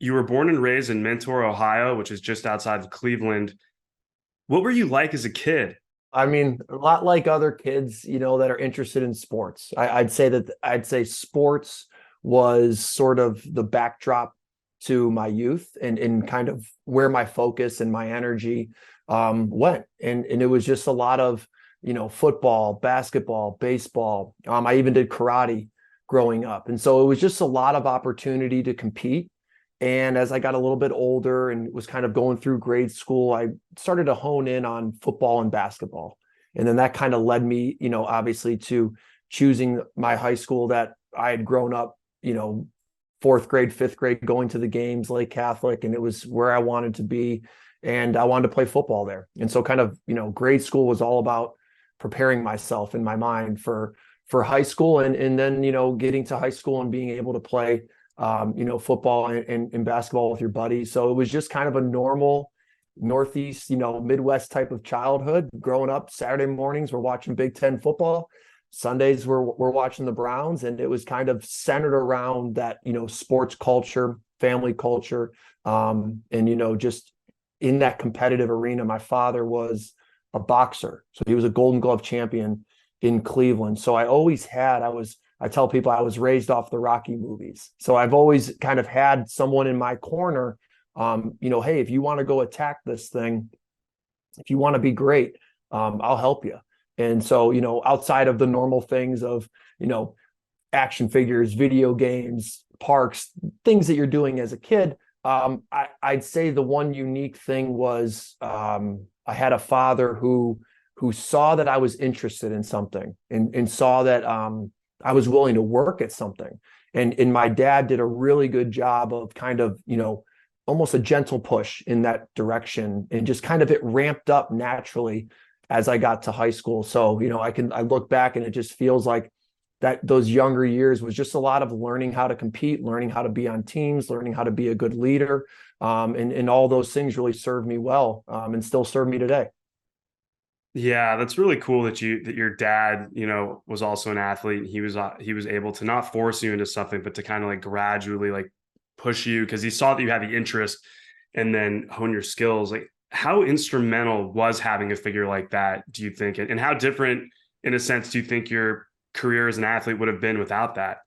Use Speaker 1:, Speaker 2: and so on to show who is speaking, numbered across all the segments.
Speaker 1: You were born and raised in Mentor, Ohio, which is just outside of Cleveland. What were you like as a kid?
Speaker 2: I mean, a lot like other kids, that are interested in sports. I'd say sports was sort of the backdrop to my youth and kind of where my focus and my energy went. And it was just a lot of, football, basketball, baseball. I even did karate growing up. And so it was just a lot of opportunity to compete. And as I got a little bit older and was kind of going through grade school, I started to hone in on football and basketball. And then that kind of led me, obviously to choosing my high school that I had grown up, fourth grade, fifth grade, going to the games, Lake Catholic, and it was where I wanted to be. And I wanted to play football there. And so kind of, grade school was all about preparing myself in my mind for high school and then, getting to high school and being able to play football and basketball with your buddies. So it was just kind of a normal Northeast, Midwest type of childhood. Growing up, Saturday mornings, we're watching Big Ten football. Sundays, we're watching the Browns. And it was kind of centered around that, sports culture, family culture. Just in that competitive arena. My father was a boxer. So he was a Golden Glove champion in Cleveland. So I tell people I was raised off the Rocky movies. So I've always kind of had someone in my corner, hey, if you want to go attack this thing, if you want to be great, I'll help you. And so, outside of the normal things of, action figures, video games, parks, things that you're doing as a kid, I'd say the one unique thing was I had a father who saw that I was interested in something and saw that I was willing to work at something. And my dad did a really good job of kind of, almost a gentle push in that direction. And just kind of it ramped up naturally as I got to high school. So, I look back and it just feels like that those younger years was just a lot of learning how to compete, learning how to be on teams, learning how to be a good leader. And all those things really served me well and still serve me today.
Speaker 1: Yeah, that's really cool that your dad, was also an athlete. He was able to not force you into something, but to kind of like gradually like push you because he saw that you had the interest and then hone your skills. Like, how instrumental was having a figure like that, do you think? And how different, in a sense, do you think your career as an athlete would have been without that?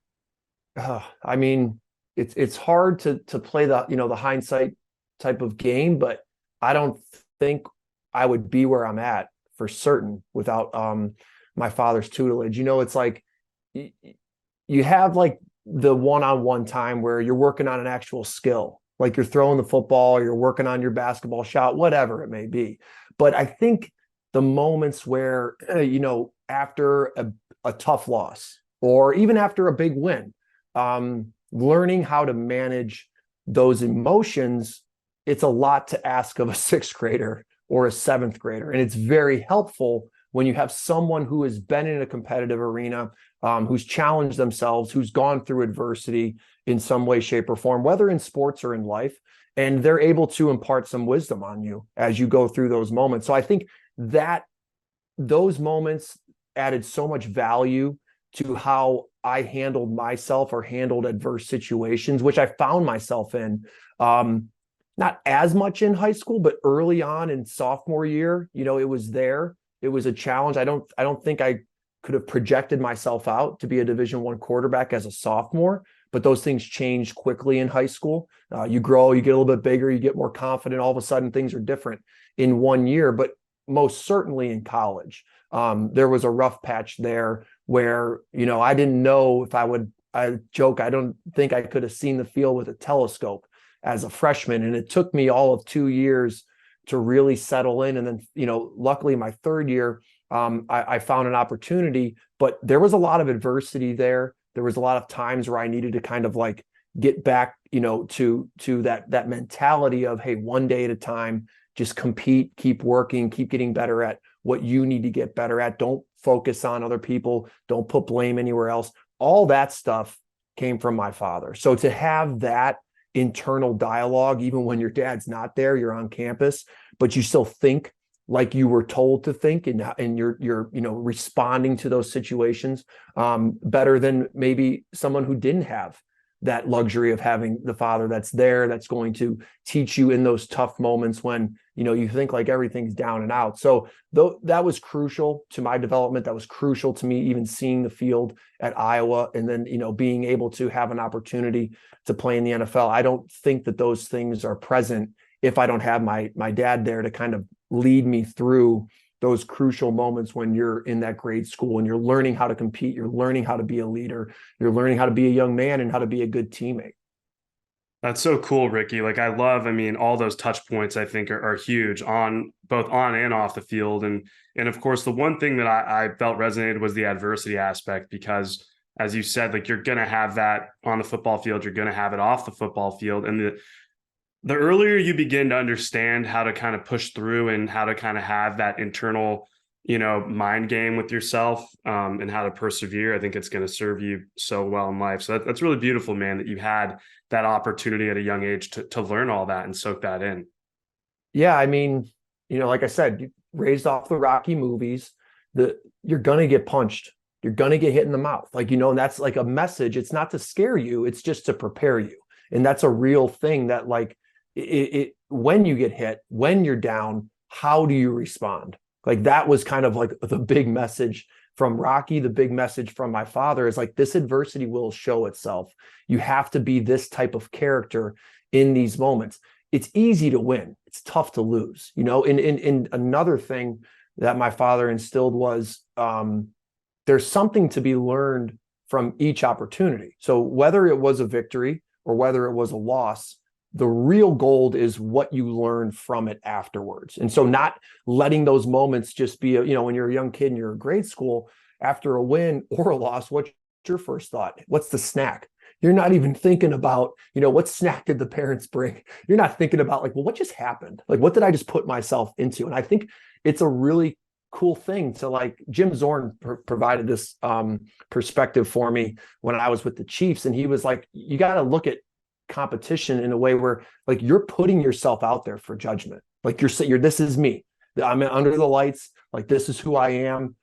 Speaker 2: I mean, it's hard to play the hindsight type of game, but I don't think I would be where I'm at for certain without my father's tutelage. It's like you have like the one-on-one time where you're working on an actual skill, like you're throwing the football, you're working on your basketball shot, whatever it may be. But I think the moments where after a tough loss or even after a big win, learning how to manage those emotions, it's a lot to ask of a sixth grader or a seventh grader. And it's very helpful when you have someone who has been in a competitive arena, who's challenged themselves, who's gone through adversity in some way, shape, or form, whether in sports or in life, and they're able to impart some wisdom on you as you go through those moments. So I think that those moments added so much value to how I handled myself or handled adverse situations, which I found myself in. Not as much in high school, but early on in sophomore year, it was there. It was a challenge. I don't think I could have projected myself out to be a Division I quarterback as a sophomore, but those things change quickly in high school. You grow, you get a little bit bigger, you get more confident. All of a sudden, things are different in 1 year, but most certainly in college. There was a rough patch there where, I didn't know if I joke, I don't think I could have seen the field with a telescope as a freshman. And it took me all of 2 years to really settle in. And then, luckily my third year, I found an opportunity, but there was a lot of adversity there. There was a lot of times where I needed to kind of like get back, to that mentality of, hey, one day at a time, just compete, keep working, keep getting better at what you need to get better at. Don't focus on other people. Don't put blame anywhere else. All that stuff came from my father. So to have that internal dialogue, even when your dad's not there, you're on campus, but you still think like you were told to think, and you're responding to those situations better than maybe someone who didn't have that luxury of having the father that's there, that's going to teach you in those tough moments when, you think like everything's down and out. So though that was crucial to my development, that was crucial to me even seeing the field at Iowa, and then, being able to have an opportunity to play in the NFL. I don't think that those things are present if I don't have my dad there to kind of lead me through those crucial moments when you're in that grade school and you're learning how to compete, you're learning how to be a leader, you're learning how to be a young man and how to be a good teammate.
Speaker 1: That's so cool, Ricky. Like I mean, all those touch points I think are huge on both on and off the field. And of course, the one thing that I felt resonated was the adversity aspect, because as you said, like you're gonna have that on the football field, you're gonna have it off the football field. And the earlier you begin to understand how to kind of push through and how to kind of have that internal, mind game with yourself, and how to persevere, I think it's going to serve you so well in life. So that's really beautiful, man, that you had that opportunity at a young age to learn all that and soak that in.
Speaker 2: Yeah, I mean, like I said, raised off the Rocky movies, you're gonna get punched, you're gonna get hit in the mouth, like, and that's like a message. It's not to scare you, it's just to prepare you. And that's a real thing that, like, when you get hit, when you're down, how do you respond? Like, that was kind of like the big message from Rocky. The big message from my father is like, this adversity will show itself. You have to be this type of character in these moments. It's easy to win, it's tough to lose, and another thing that my father instilled was, there's something to be learned from each opportunity. So whether it was a victory or whether it was a loss, the real gold is what you learn from it afterwards. And so not letting those moments just be, when you're a young kid and you're in grade school, after a win or a loss, what's your first thought? What's the snack? You're not even thinking about, what snack did the parents bring? You're not thinking about like, well, what just happened? Like, what did I just put myself into? And I think it's a really cool thing to, like, Jim Zorn provided this perspective for me when I was with the Chiefs. And he was like, you got to look at competition in a way where, like, you're putting yourself out there for judgment. Like, you're this is me. I'm under the lights. Like, this is who I am.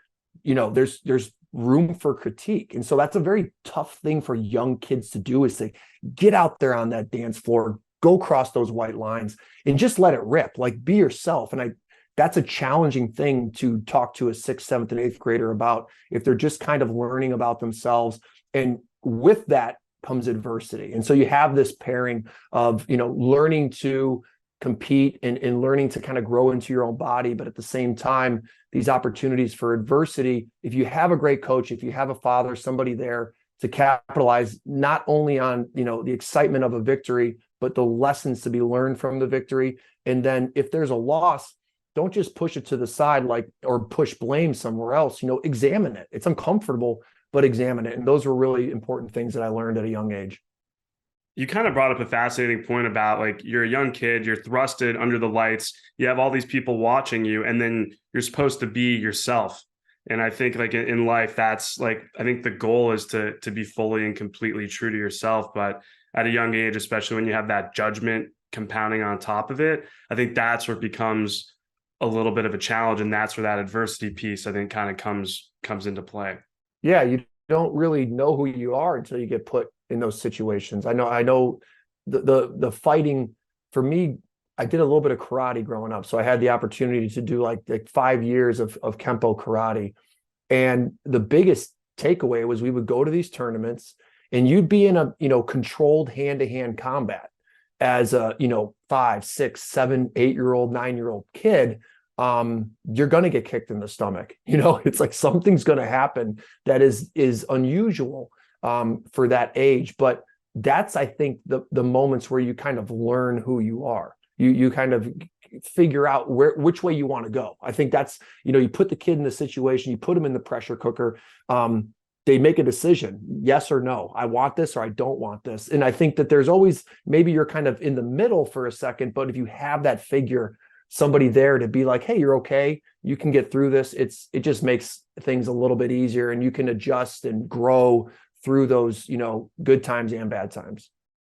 Speaker 2: There's room for critique. And so that's a very tough thing for young kids to do, is to get out there on that dance floor, go cross those white lines and just let it rip, like, be yourself. And that's a challenging thing to talk to a 6th, 7th, and 8th grader about if they're just kind of learning about themselves. And with that comes adversity. And so you have this pairing of, learning to compete and learning to kind of grow into your own body, but at the same time, these opportunities for adversity. If you have a great coach, if you have a father, somebody there to capitalize not only on, the excitement of a victory, but the lessons to be learned from the victory. And then if there's a loss, don't just push it to the side, like, or push blame somewhere else. Examine it. It's uncomfortable, but examine it. And those were really important things that I learned at a young age.
Speaker 1: You kind of brought up a fascinating point about, like, you're a young kid, you're thrusted under the lights, you have all these people watching you, and then you're supposed to be yourself. And I think, like, in life, that's like, I think the goal is to be fully and completely true to yourself. But at a young age, especially when you have that judgment compounding on top of it, I think that's where it becomes a little bit of a challenge. And that's where that adversity piece, I think, kind of comes into play.
Speaker 2: Yeah, you don't really know who you are until you get put in those situations. I know the fighting, for me, I did a little bit of karate growing up. So I had the opportunity to do like 5 years of Kempo karate. And the biggest takeaway was we would go to these tournaments and you'd be in a, controlled hand-to-hand combat as a, 5, 6, 7, 8-year-old, 9-year-old kid. You're going to get kicked in the stomach. It's like something's going to happen that is unusual for that age. But that's, I think, the moments where you kind of learn who you are. You kind of figure out which way you want to go. I think that's, you put the kid in the situation, you put him in the pressure cooker. They make a decision, yes or no. I want this or I don't want this. And I think that there's always, maybe you're kind of in the middle for a second, but if you have that figure, somebody there to be like, hey, you're okay, you can get through this, it just makes things a little bit easier, and you can adjust and grow through those, good times and bad times.